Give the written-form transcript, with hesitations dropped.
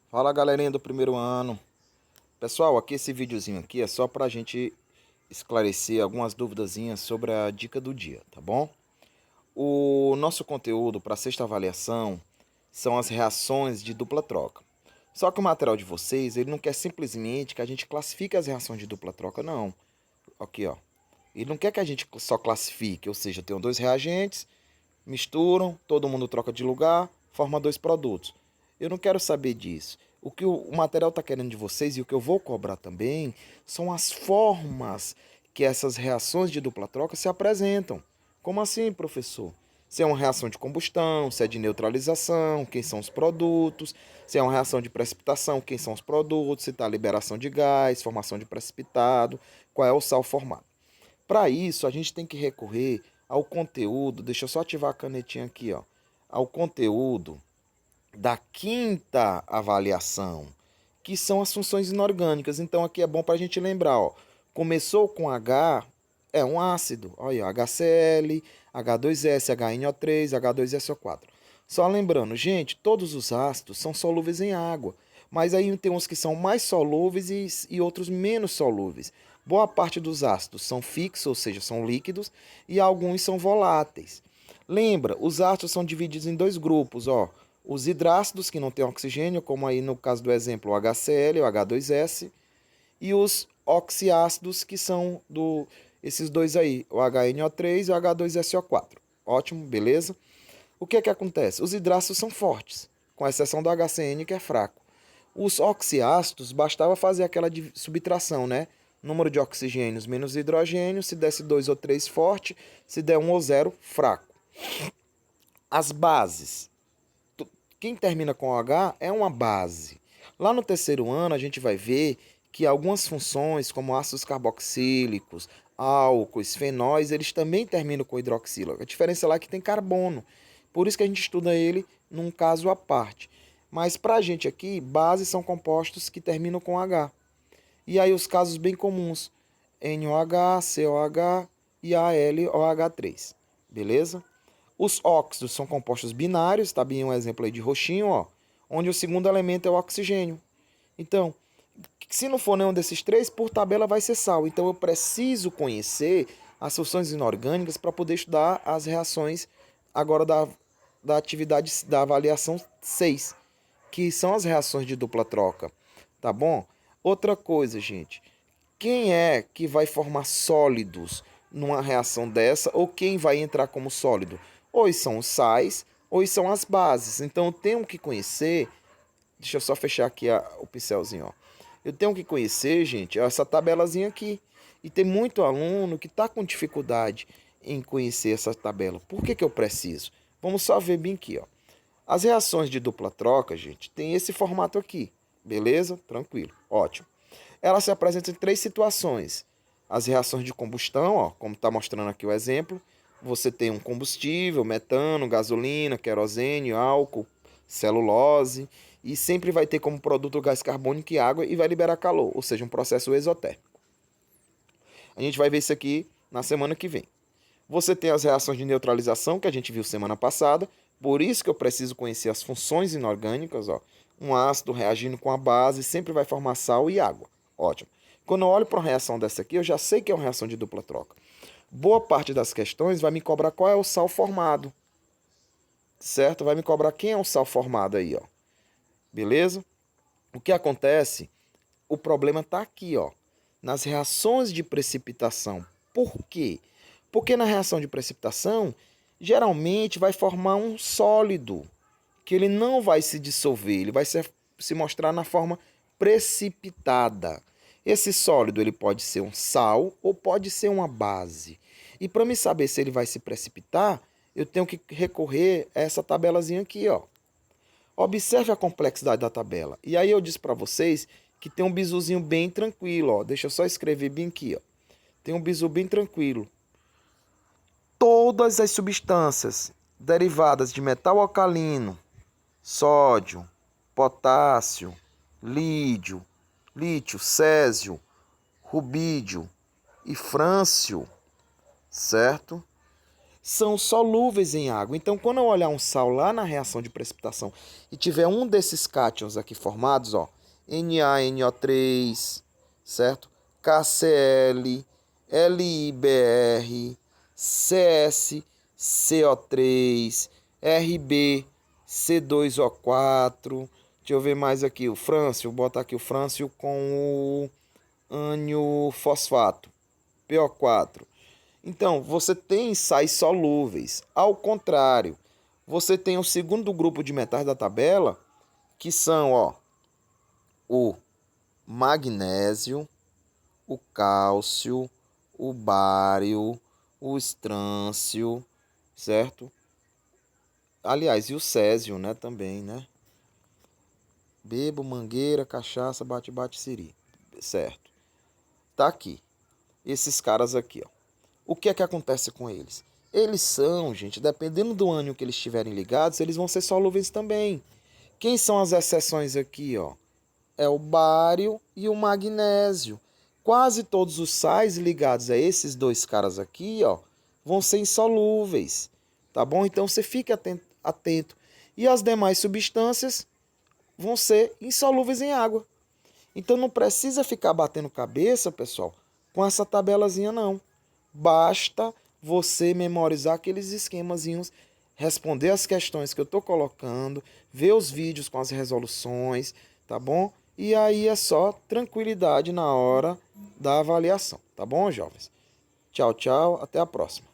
Fala galerinha do primeiro ano. Pessoal, aqui esse videozinho aqui é só pra gente esclarecer algumas duvidazinhas sobre a dica do dia, tá bom? O nosso conteúdo para sexta avaliação são as reações de dupla troca. Só que o material de vocês, ele não quer simplesmente que a gente classifique as reações de dupla troca, não. Aqui, ó. Ele não quer que a gente só classifique, ou seja, tem dois reagentes, misturam, todo mundo troca de lugar, forma dois produtos. Eu não quero saber disso. O que o material está querendo de vocês e o que eu vou cobrar também são as formas que essas reações de dupla troca se apresentam. Como assim, professor? Se é uma reação de combustão, se é de neutralização, quem são os produtos, se é uma reação de precipitação, quem são os produtos, se está liberação de gás, formação de precipitado, qual é o sal formado. Para isso, a gente tem que recorrer ao conteúdo, deixa eu só ativar a canetinha aqui, ó, ao conteúdo da quinta avaliação, que são as funções inorgânicas. Então aqui é bom para a gente lembrar, ó, começou com H, é um ácido, olha, HCl, H2S, HNO3, H2SO4. Só lembrando, gente, todos os ácidos são solúveis em água, mas aí tem uns que são mais solúveis e outros menos solúveis. Boa parte dos ácidos são fixos, ou seja, são líquidos, e alguns são voláteis. Lembra, os ácidos são divididos em dois grupos, ó. Os hidrácidos, que não têm oxigênio, como aí no caso do exemplo o HCl, o H2S, e os oxiácidos, que são esses dois aí, o HNO3 e o H2SO4. Ótimo, beleza? O que é que acontece? Os hidrácidos são fortes, com exceção do HCN, que é fraco. Os oxiácidos, bastava fazer aquela subtração, né? Número de oxigênios menos hidrogênio, se desse 2 ou 3 forte, se der 1 ou 0 fraco. As bases. Quem termina com H é uma base. Lá no terceiro ano, a gente vai ver que algumas funções, como ácidos carboxílicos, álcoois, fenóis, eles também terminam com hidroxila. A diferença lá é que tem carbono. Por isso que a gente estuda ele num caso à parte. Mas para a gente aqui, bases são compostos que terminam com H. E aí os casos bem comuns, NOH, COH e AlOH3. Beleza? Os óxidos são compostos binários, tá bem um exemplo aí de roxinho, ó, onde o segundo elemento é o oxigênio. Então, se não for nenhum desses três, por tabela vai ser sal. Então eu preciso conhecer as funções inorgânicas para poder estudar as reações agora da atividade da avaliação 6, que são as reações de dupla troca, tá bom? Outra coisa, gente, quem é que vai formar sólidos numa reação dessa ou quem vai entrar como sólido? Ou são os sais ou são as bases. Então eu tenho que conhecer. Deixa eu só fechar aqui o pincelzinho. Ó. Eu tenho que conhecer, gente, essa tabelazinha aqui. E tem muito aluno que está com dificuldade em conhecer essa tabela. Por que eu preciso? Vamos só ver bem aqui. Ó. As reações de dupla troca, gente, tem esse formato aqui. Beleza? Tranquilo. Ótimo. Ela se apresenta em três situações. As reações de combustão, ó, como está mostrando aqui o exemplo. Você tem um combustível, metano, gasolina, querosene, álcool, celulose. E sempre vai ter como produto gás carbônico e água e vai liberar calor, ou seja, um processo exotérmico. A gente vai ver isso aqui na semana que vem. Você tem as reações de neutralização que a gente viu semana passada, por isso que eu preciso conhecer as funções inorgânicas. Ó. Um ácido reagindo com a base sempre vai formar sal e água. Ótimo. Quando eu olho para uma reação dessa aqui, eu já sei que é uma reação de dupla troca. Boa parte das questões vai me cobrar qual é o sal formado. Certo? Vai me cobrar quem é o sal formado aí, ó. Beleza? O que acontece? O problema está aqui, ó, nas reações de precipitação. Por quê? Porque na reação de precipitação, geralmente vai formar um sólido, que ele não vai se dissolver, ele vai se mostrar na forma precipitada. Esse sólido ele pode ser um sal ou pode ser uma base. E para me saber se ele vai se precipitar, eu tenho que recorrer a essa tabelazinha aqui, ó. Observe a complexidade da tabela. E aí eu disse para vocês que tem um bizuzinho bem tranquilo, ó. Deixa eu só escrever bem aqui, ó. Tem um bizu bem tranquilo. Todas as substâncias derivadas de metal alcalino, sódio, potássio, lítio, césio, rubídio e frâncio, certo? são solúveis em água. Então, quando eu olhar um sal lá na reação de precipitação e tiver um desses cátions aqui formados, ó, NaNO3, certo? KCl, LiBr, CsCO3, RbC2O4. Deixa eu ver mais aqui, o frâncio, vou botar aqui o frâncio com o ânion fosfato, PO4. Então, você tem sais solúveis. Ao contrário, você tem o segundo grupo de metais da tabela, que são, ó, o magnésio, o cálcio, o bário, o estrânsio, certo? Aliás, e o césio, né, também, né? Bebo, mangueira, cachaça, bate-bate, siri. Certo. Tá aqui. Esses caras aqui, ó. O que é que acontece com eles? Eles são, gente, dependendo do ânion que eles estiverem ligados, eles vão ser solúveis também. Quem são as exceções aqui, ó? É o bário e o magnésio. Quase todos os sais ligados a esses dois caras aqui, ó, vão ser insolúveis, tá bom? Então você fique atento. E as demais substâncias vão ser insolúveis em água. Então não precisa ficar batendo cabeça, pessoal, com essa tabelazinha não. Basta você memorizar aqueles esquemazinhos, responder as questões que eu estou colocando, ver os vídeos com as resoluções, tá bom? E aí é só tranquilidade na hora da avaliação, tá bom, jovens? Tchau, tchau, até a próxima.